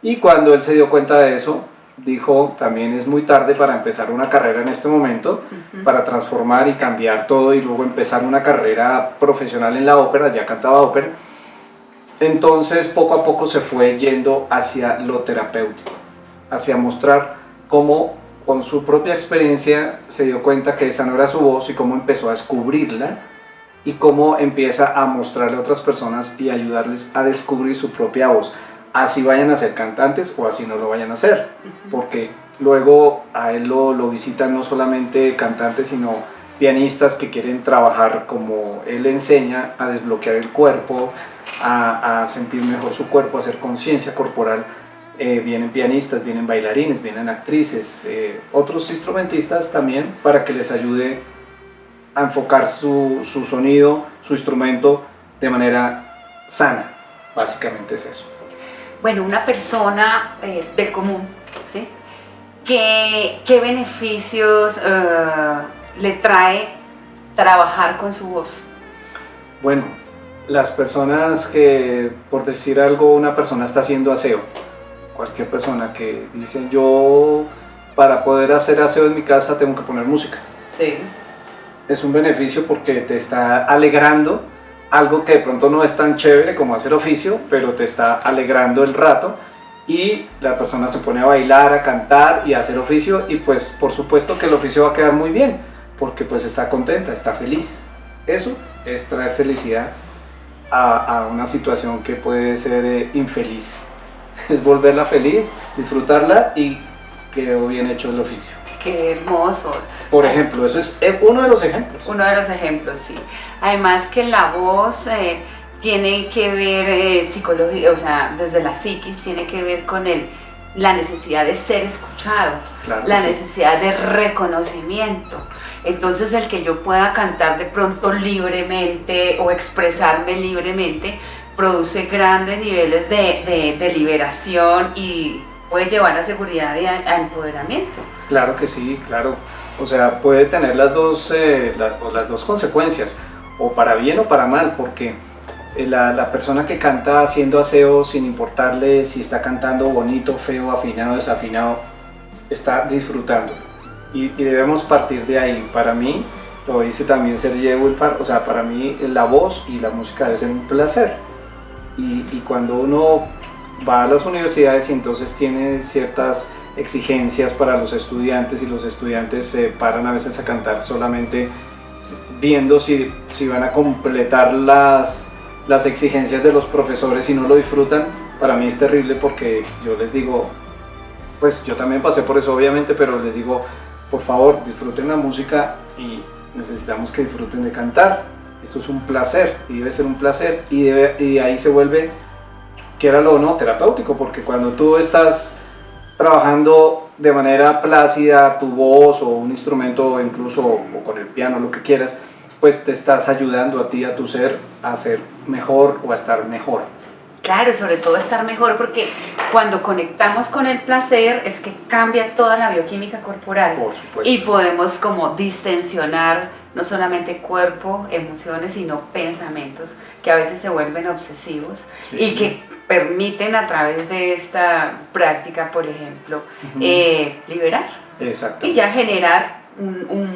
Y cuando él se dio cuenta de eso, dijo: también es muy tarde para empezar una carrera en este momento, para transformar y cambiar todo y luego empezar una carrera profesional en la ópera. Ya cantaba ópera. Entonces poco a poco se fue yendo hacia lo terapéutico, hacia mostrar cómo con su propia experiencia se dio cuenta que esa no era su voz, y cómo empezó a descubrirla, y cómo empieza a mostrarle a otras personas y ayudarles a descubrir su propia voz, así vayan a ser cantantes o así no lo vayan a hacer, porque luego a él lo visitan no solamente cantantes, sino pianistas que quieren trabajar como él enseña, a desbloquear el cuerpo, a sentir mejor su cuerpo, a hacer conciencia corporal. Vienen pianistas, vienen bailarines, vienen actrices, otros instrumentistas también, para que les ayude a enfocar su sonido, su instrumento de manera sana. Básicamente es eso. Bueno, una persona del común, ¿sí? ¿Qué beneficios le trae trabajar con su voz? Bueno, las personas que, por decir algo, una persona está haciendo aseo, cualquier persona que dice: yo para poder hacer aseo en mi casa tengo que poner música. Sí. Es un beneficio porque te está alegrando algo que de pronto no es tan chévere como hacer oficio, pero te está alegrando el rato, y la persona se pone a bailar, a cantar y a hacer oficio, y pues por supuesto que el oficio va a quedar muy bien, porque pues está contenta, está feliz. Eso es traer felicidad a una situación que puede ser infeliz. Es volverla feliz, disfrutarla y quedó bien hecho el oficio. Qué hermoso. Por ejemplo, eso es uno de los ejemplos. Uno de los ejemplos, sí. Además que la voz tiene que ver psicología, o sea, desde la psiquis tiene que ver con la necesidad de ser escuchado, Claro que la sí. necesidad de reconocimiento. Entonces el que yo pueda cantar de pronto libremente o expresarme libremente produce grandes niveles de liberación y puede llevar a seguridad y a empoderamiento. Claro que sí, claro. O sea, puede tener las dos consecuencias, o para bien o para mal, porque la persona que canta haciendo aseo sin importarle si está cantando bonito, feo, afinado, desafinado, está disfrutando. Y debemos partir de ahí. Para mí, lo dice también Serge Wolfar, o sea, para mí la voz y la música debe ser un placer. Y cuando uno va a las universidades y entonces tiene ciertas exigencias para los estudiantes y los estudiantes se paran a veces a cantar solamente viendo si van a completar las exigencias de los profesores y no lo disfrutan, para mí es terrible porque yo les digo, pues yo también pasé por eso obviamente, pero les digo, por favor disfruten la música y necesitamos que disfruten de cantar. Esto es un placer y debe ser un placer y ahí se vuelve, quiéralo o no, terapéutico, porque cuando tú estás trabajando de manera plácida tu voz o un instrumento, incluso o con el piano, lo que quieras, pues te estás ayudando a ti, a tu ser, a ser mejor o a estar mejor. Claro, sobre todo estar mejor porque cuando conectamos con el placer es que cambia toda la bioquímica corporal. Por supuesto. Y podemos como distensionar no solamente cuerpo, emociones, sino pensamientos que a veces se vuelven obsesivos Sí. y que permiten a través de esta práctica, por ejemplo, liberar Exacto. y ya generar un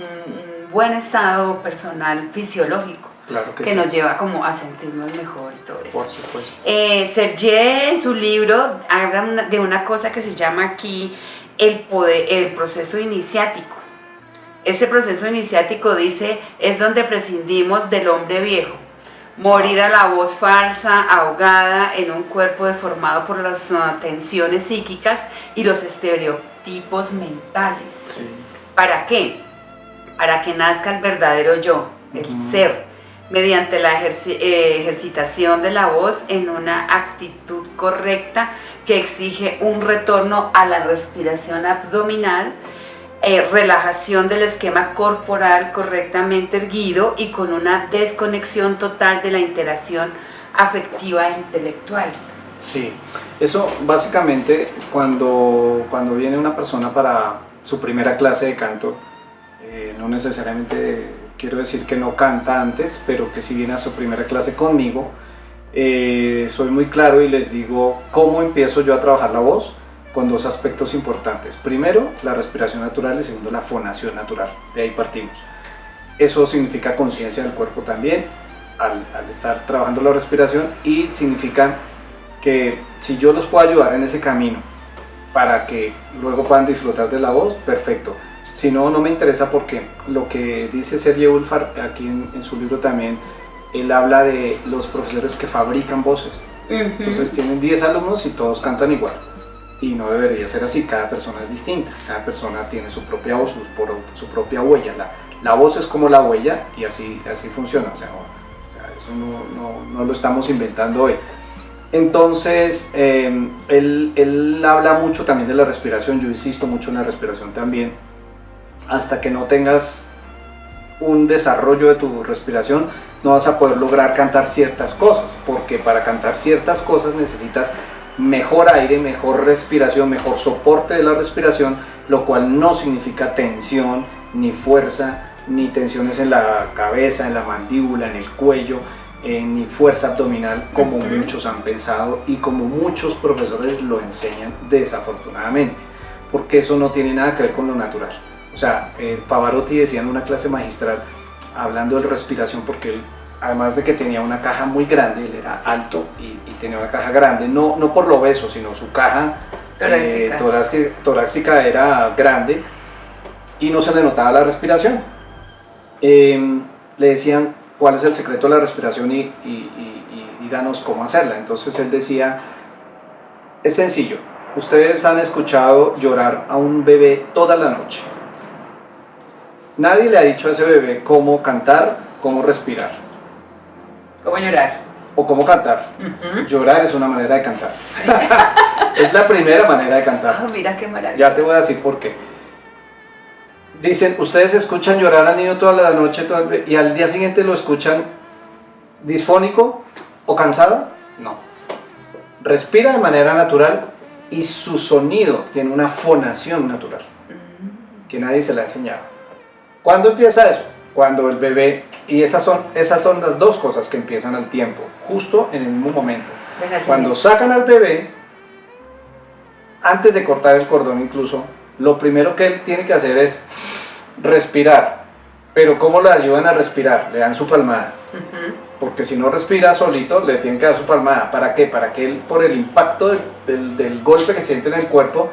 buen estado personal fisiológico. Claro que Que sí. nos lleva como a sentirnos mejor y todo eso. Por supuesto. Serge en su libro habla de una cosa que se llama aquí el proceso iniciático. Ese proceso iniciático dice es donde prescindimos del hombre viejo, morir a la voz falsa, ahogada en un cuerpo deformado por las tensiones psíquicas y los estereotipos mentales. Sí. ¿Para qué? Para que nazca el verdadero yo, el ser, mediante la ejercitación de la voz en una actitud correcta que exige un retorno a la respiración abdominal, relajación del esquema corporal correctamente erguido y con una desconexión total de la interacción afectiva e intelectual. Sí, eso básicamente cuando viene una persona para su primera clase de canto, no necesariamente quiero decir que no canta antes, pero que si viene a su primera clase conmigo, soy muy claro y les digo cómo empiezo yo a trabajar la voz con dos aspectos importantes. Primero, la respiración natural y segundo, la fonación natural. De ahí partimos. Eso significa conciencia del cuerpo también al estar trabajando la respiración y significa que si yo los puedo ayudar en ese camino para que luego puedan disfrutar de la voz, perfecto. Si no, no me interesa porque lo que dice Serge Wolfar aquí en su libro también, él habla de los profesores que fabrican voces. Entonces tienen 10 alumnos y todos cantan igual. Y no debería ser así, cada persona es distinta, cada persona tiene su propia voz, su propia huella. La voz es como la huella y así funciona, o sea, eso no lo estamos inventando hoy. Entonces, él habla mucho también de la respiración, yo insisto mucho en la respiración también. Hasta que no tengas un desarrollo de tu respiración, no vas a poder lograr cantar ciertas cosas, porque para cantar ciertas cosas necesitas mejor aire, mejor respiración, mejor soporte de la respiración, lo cual no significa tensión, ni fuerza, ni tensiones en la cabeza, en la mandíbula, en el cuello, ni fuerza abdominal, como muchos han pensado y como muchos profesores lo enseñan desafortunadamente, porque eso no tiene nada que ver con lo natural. O sea, Pavarotti decía en una clase magistral, hablando de respiración, porque él, además de que tenía una caja muy grande, él era alto y tenía una caja grande, no por lo obeso, sino su caja torácica era grande y no se le notaba la respiración. Le decían cuál es el secreto de la respiración y díganos cómo hacerla. Entonces él decía, es sencillo, ustedes han escuchado llorar a un bebé toda la noche. Nadie le ha dicho a ese bebé cómo cantar, cómo respirar ¿Cómo llorar? o cómo cantar. Llorar es una manera de cantar. Es la primera manera de cantar. Oh, mira qué maravilla. Ya te voy a decir por qué. Dicen, ustedes escuchan llorar al niño toda la noche y al día siguiente lo escuchan disfónico o cansado. No. Respira de manera natural y su sonido tiene una fonación natural que nadie se la ha enseñado. ¿Cuándo empieza eso? Cuando el bebé, y esas son las dos cosas que empiezan al tiempo, justo en el mismo momento. Cuando sacan al bebé, antes de cortar el cordón incluso, lo primero que él tiene que hacer es respirar. Pero ¿cómo le ayudan a respirar? Le dan su palmada. Porque si no respira solito, le tienen que dar su palmada. ¿Para qué? Para que él, por el impacto del golpe que siente en el cuerpo,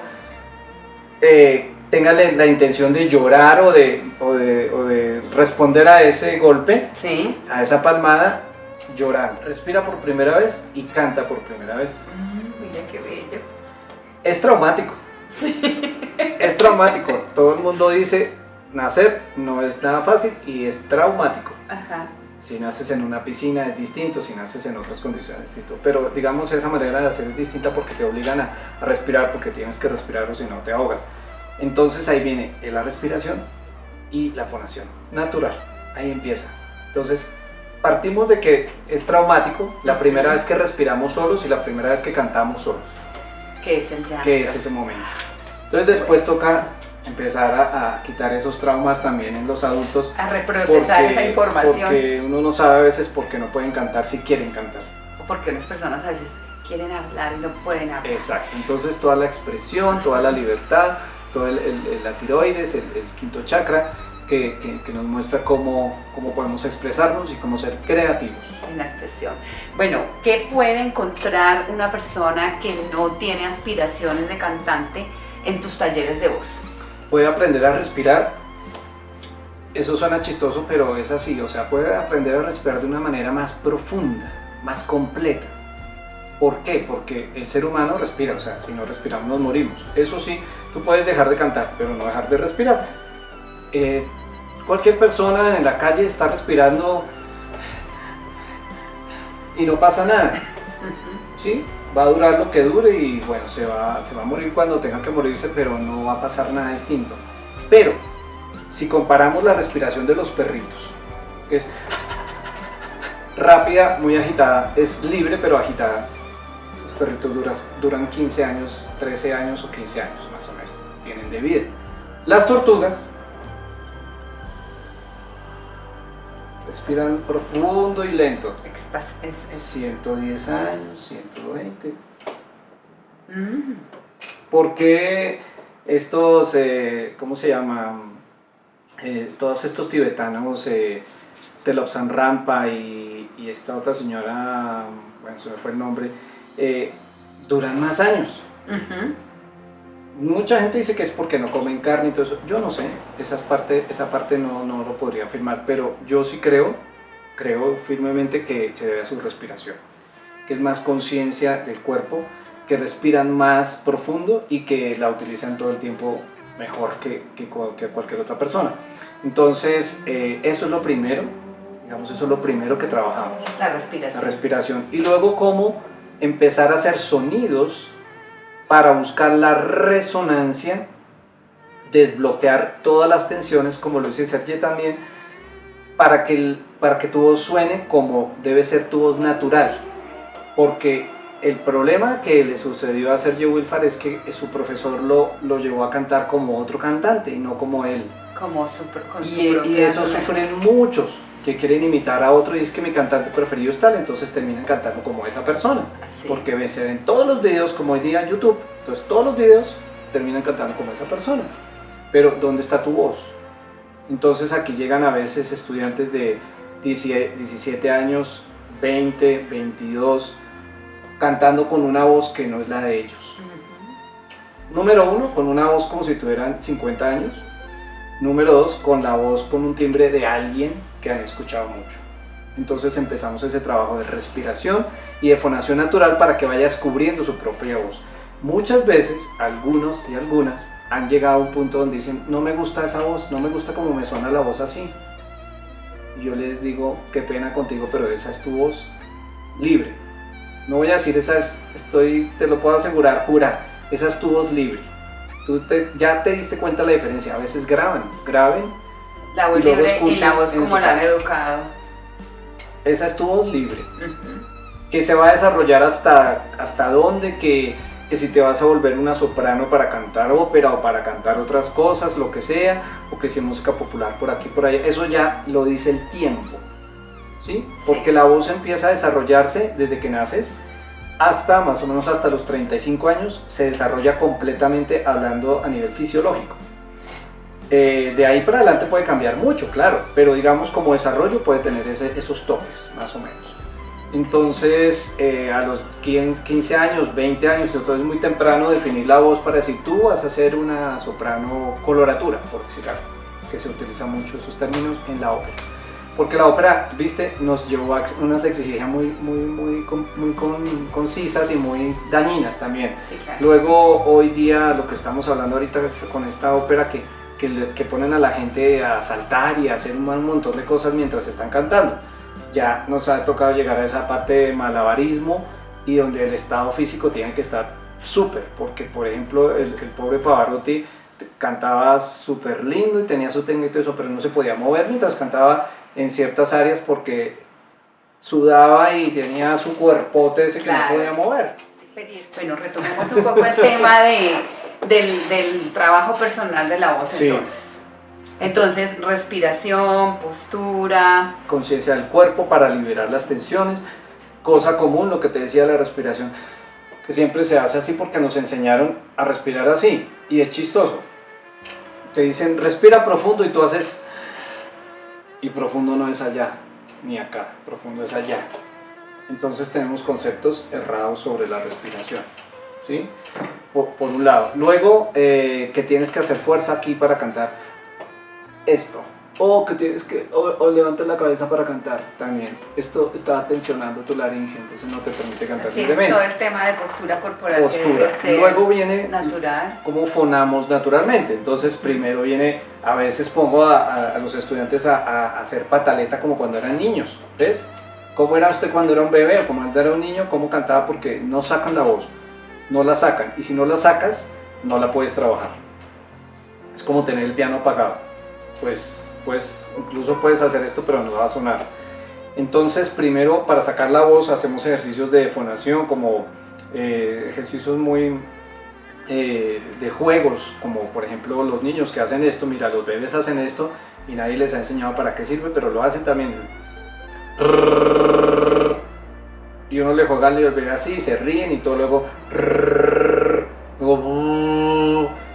tenga la intención de llorar o de responder a ese golpe, Sí. a esa palmada, llorar. Respira por primera vez y canta por primera vez. Mira qué bello. Es traumático. Sí. Es traumático. Todo el mundo dice, nacer no es nada fácil y es traumático. Ajá. Si naces en una piscina es distinto, si naces en otras condiciones es distinto. Pero digamos, esa manera de hacer es distinta porque te obligan a respirar, porque tienes que respirar o si no te ahogas. Entonces ahí viene la respiración y la fonación natural. Ahí empieza. Entonces partimos de que es traumático la primera vez que respiramos solos y la primera vez que cantamos solos. ¿Qué es el llanto? Que es ese momento. Entonces después toca empezar a quitar esos traumas también en los adultos. A reprocesar esa información. Porque uno no sabe a veces por qué no pueden cantar si quieren cantar. O porque las personas a veces quieren hablar y no pueden hablar. Exacto. Entonces toda la expresión, toda la libertad, todo la tiroides, el quinto chakra, que nos muestra cómo podemos expresarnos y cómo ser creativos. En la expresión. Bueno, ¿qué puede encontrar una persona que no tiene aspiraciones de cantante en tus talleres de voz? Puede aprender a respirar. Eso suena chistoso, pero es así. O sea, puede aprender a respirar de una manera más profunda, más completa. ¿Por qué? Porque el ser humano respira. O sea, si no respiramos nos morimos. Eso sí, tú puedes dejar de cantar, pero no dejar de respirar. Cualquier persona en la calle está respirando y no pasa nada. ¿Sí? Va a durar lo que dure y bueno, se va a morir cuando tenga que morirse, pero no va a pasar nada distinto. Pero si comparamos la respiración de los perritos, que es rápida, muy agitada, es libre pero agitada, los perritos duran 15 años, 13 años o 15 años más o menos, tienen de vida. Las tortugas respiran profundo y lento. 110 años, 120. ¿Por qué estos, cómo se llaman? Todos estos tibetanos, Telopsan Rampa y esta otra señora, bueno, se me fue el nombre, duran más años? Mucha gente dice que es porque no comen carne y todo eso. Yo no sé, esa parte no lo podría afirmar, pero yo sí creo firmemente que se debe a su respiración, que es más conciencia del cuerpo, que respiran más profundo y que la utilizan todo el tiempo mejor que cualquier otra persona. Entonces, eso es lo primero, digamos, eso es lo primero que trabajamos. La respiración. La respiración. Y luego cómo empezar a hacer sonidos para buscar la resonancia, desbloquear todas las tensiones, como lo dice Sergio también, para que tu voz suene como debe ser tu voz natural. Porque el problema que le sucedió a Sergio Wilfar es que su profesor lo llevó a cantar como otro cantante y no como él. Y eso sufren muchos que quieren imitar a otro y es que mi cantante preferido es tal, entonces terminan cantando como esa persona. Sí. Porque se ven todos los videos como hoy día en YouTube, entonces todos los videos terminan cantando como esa persona. Pero ¿dónde está tu voz? Entonces aquí llegan a veces estudiantes de 17 años, 20, 22, cantando con una voz que no es la de ellos. Número uno, con una voz como si tuvieran 50 años. Número dos, con la voz con un timbre de alguien que han escuchado mucho. Entonces empezamos ese trabajo de respiración y de fonación natural para que vaya descubriendo su propia voz. Muchas veces, algunos y algunas han llegado a un punto donde dicen, no me gusta esa voz, no me gusta cómo me suena la voz así. Y yo les digo, qué pena contigo, pero esa es tu voz libre. No voy a decir esa es, te lo puedo asegurar, jurar, esa es tu voz libre. Ya te diste cuenta la diferencia, a veces graben la voz y luego libre y la voz escuchen en como su la han casa. educado. Esa es tu voz libre. Ujú. Que se va a desarrollar hasta dónde, que si te vas a volver una soprano para cantar ópera o para cantar otras cosas, lo que sea, o que si música popular por aquí por allá, eso ya lo dice el tiempo, ¿sí? Porque la voz empieza a desarrollarse desde que naces hasta más o menos hasta los 35 años, se desarrolla completamente hablando a nivel fisiológico. De ahí para adelante puede cambiar mucho, claro, pero digamos como desarrollo puede tener esos topes, más o menos. Entonces, a los 15 años, 20 años, entonces es muy temprano definir la voz para decir tú vas a ser una soprano coloratura, por decir algo, que se utiliza mucho esos términos en la ópera. Porque la ópera, viste, nos llevó a unas exigencias muy concisas y muy dañinas también. Sí, claro. Luego, hoy día, lo que estamos hablando ahorita con esta ópera que ponen a la gente a saltar y a hacer un montón de cosas mientras están cantando. Ya nos ha tocado llegar a esa parte de malabarismo y donde el estado físico tiene que estar súper, porque por ejemplo el pobre Pavarotti cantaba súper lindo y tenía su técnica y eso, pero no se podía mover mientras cantaba en ciertas áreas porque sudaba y tenía su cuerpote ese que no podía mover. Bueno, retomemos un poco el tema del trabajo personal de la voz, Sí. Entonces, respiración, postura. Conciencia del cuerpo para liberar las tensiones, cosa común, lo que te decía, la respiración, que siempre se hace así porque nos enseñaron a respirar así, y es chistoso. Te dicen, respira profundo y tú haces, y profundo no es allá, ni acá, profundo es allá. Entonces tenemos conceptos errados sobre la respiración, ¿sí? Por un lado. Luego, que tienes que hacer fuerza aquí para cantar esto, o que tienes que, o levantas la cabeza para cantar también. Esto está tensionando tu laringe, entonces no te permite cantar Aquí es libremente. todo el tema de postura corporal que Postura. debe ser Luego viene natural. cómo fonamos naturalmente. Entonces primero viene, a veces pongo a los estudiantes a hacer pataleta como cuando eran niños, ¿ves? ¿Cómo era usted cuando era un bebé o cuando era un niño? ¿Cómo cantaba? Porque no sacan la voz, no la sacan, y si no la sacas, no la puedes trabajar. Es como tener el piano apagado. Pues incluso puedes hacer esto, pero no va a sonar. Entonces primero, para sacar la voz, hacemos ejercicios de fonación, como ejercicios muy de juegos, como por ejemplo los niños que hacen esto. Mira, los bebés hacen esto y nadie les ha enseñado para qué sirve, pero lo hacen también. Y uno le juega al bebé así, se ríen y todo, luego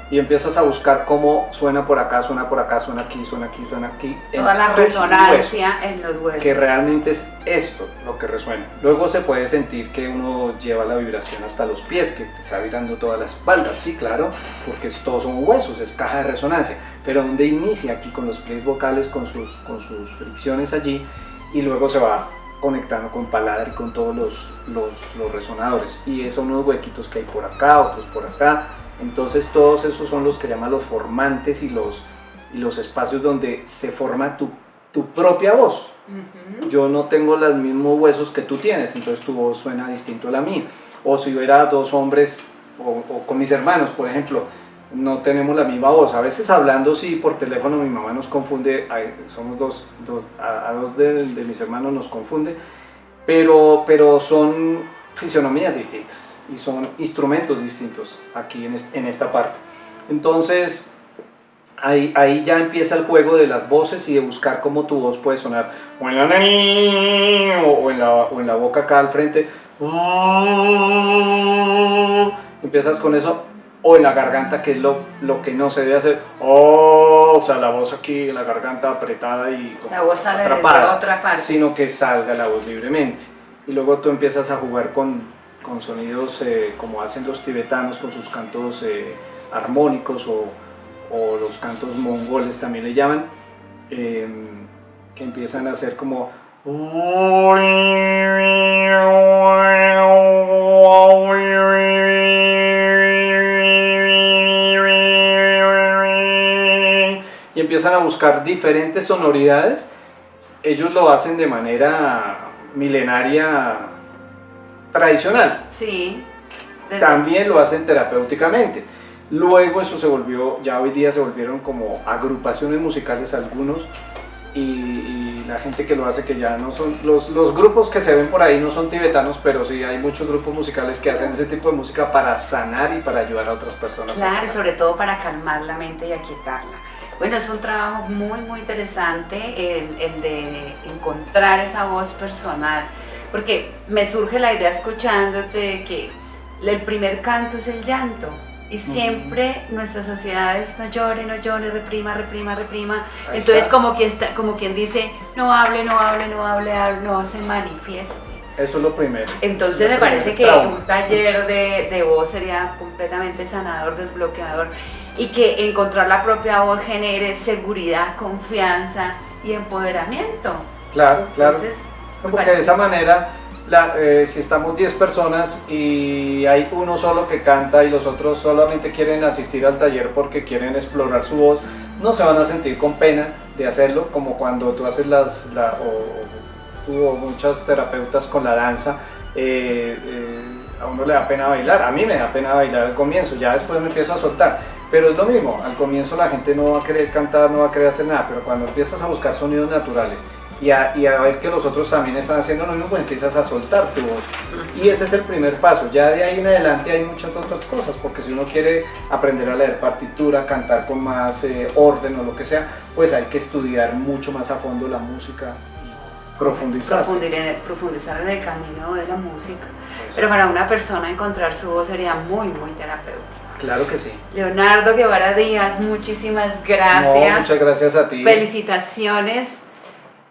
y empiezas a buscar cómo suena por acá, suena por acá, suena aquí, suena aquí, suena aquí. Toda la resonancia en los huesos. Que realmente es esto lo que resuena. Luego se puede sentir que uno lleva la vibración hasta los pies, que te está vibrando toda la espalda, sí, claro, porque todos son huesos, es caja de resonancia. Pero donde inicia aquí con los plays vocales, con sus fricciones allí, y luego se va conectando con paladar y con todos los resonadores. Y son unos huequitos que hay por acá, otros por acá. Entonces todos esos son los que llaman los formantes y los espacios donde se forma tu propia voz. Yo no tengo los mismos huesos que tú tienes, entonces tu voz suena distinto a la mía. O si hubiera dos hombres, o con mis hermanos, por ejemplo, no tenemos la misma voz. A veces hablando, sí, por teléfono mi mamá nos confunde, somos dos de mis hermanos nos confunde, pero son fisionomías distintas. Y son instrumentos distintos aquí en esta parte. Entonces, ahí ya empieza el juego de las voces y de buscar cómo tu voz puede sonar o en la nariz o en la boca acá al frente. Empiezas con eso, o en la garganta, que es lo que no se debe hacer. O sea, la voz aquí, la garganta apretada y la voz sale atrapada, desde otra parte. sino que salga la voz libremente. Y luego tú empiezas a jugar con sonidos como hacen los tibetanos con sus cantos armónicos o los cantos mongoles también le llaman, que empiezan a hacer como y empiezan a buscar diferentes sonoridades, ellos lo hacen de manera milenaria tradicional. Sí. También lo hacen terapéuticamente. Luego eso se volvió, ya hoy día se volvieron como agrupaciones musicales algunos, y la gente que lo hace, que ya no son, los grupos que se ven por ahí no son tibetanos, pero sí hay muchos grupos musicales que hacen ese tipo de música para sanar y para ayudar a otras personas. Claro, y sobre todo para calmar la mente y aquietarla. Bueno, es un trabajo muy interesante el de encontrar esa voz personal, porque me surge la idea escuchándote de que el primer canto es el llanto. Y siempre nuestras sociedades no llore, reprima. Ahí Entonces está. como quien dice, no hable, no se manifieste. Eso es lo primero. Entonces Es me el parece primer que trauma. un taller de voz sería completamente sanador, desbloqueador, y que encontrar la propia voz genere seguridad, confianza y empoderamiento. Claro. Entonces, me Porque de parece- esa manera, si estamos 10 personas y hay uno solo que canta y los otros solamente quieren asistir al taller porque quieren explorar su voz, no se van a sentir con pena de hacerlo, como cuando tú haces o muchas terapeutas con la danza. A uno le da pena bailar, a mí me da pena bailar al comienzo, ya después me empiezo a soltar, pero es lo mismo, al comienzo la gente no va a querer cantar, no va a querer hacer nada, pero cuando empiezas a buscar sonidos naturales y a ver que los otros también están haciendo lo mismo, pues empiezas a soltar tu voz. Y ese es el primer paso. Ya de ahí en adelante hay muchas otras cosas, porque si uno quiere aprender a leer partitura, cantar con más orden o lo que sea, pues hay que estudiar mucho más a fondo la música y profundizar. profundizar en el camino de la música. Pero para una persona encontrar su voz sería muy terapéutico. Claro que sí. Leonardo Guevara Díaz, muchísimas No, gracias. muchas gracias a ti. Felicitaciones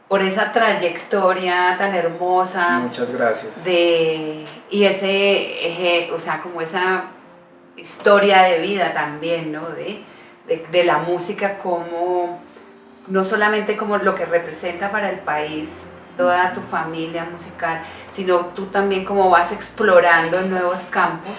por esa trayectoria tan hermosa. Muchas gracias. Y ese, o sea, como esa historia de vida también, ¿no? De la música como, no solamente como lo que representa para el país, toda tu familia musical, sino tú también como vas explorando en nuevos campos.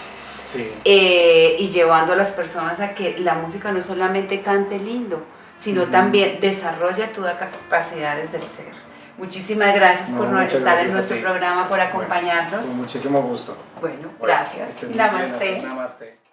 Sí. Y llevando a las personas a que la música no solamente cante lindo, sino también desarrolla tus capacidades del ser. Muchísimas gracias por Muchas estar gracias en a nuestro ti. programa, por acompañarnos. Con muchísimo gusto. Bueno, Bueno, gracias. que estés muy bien, Namaste. Namaste.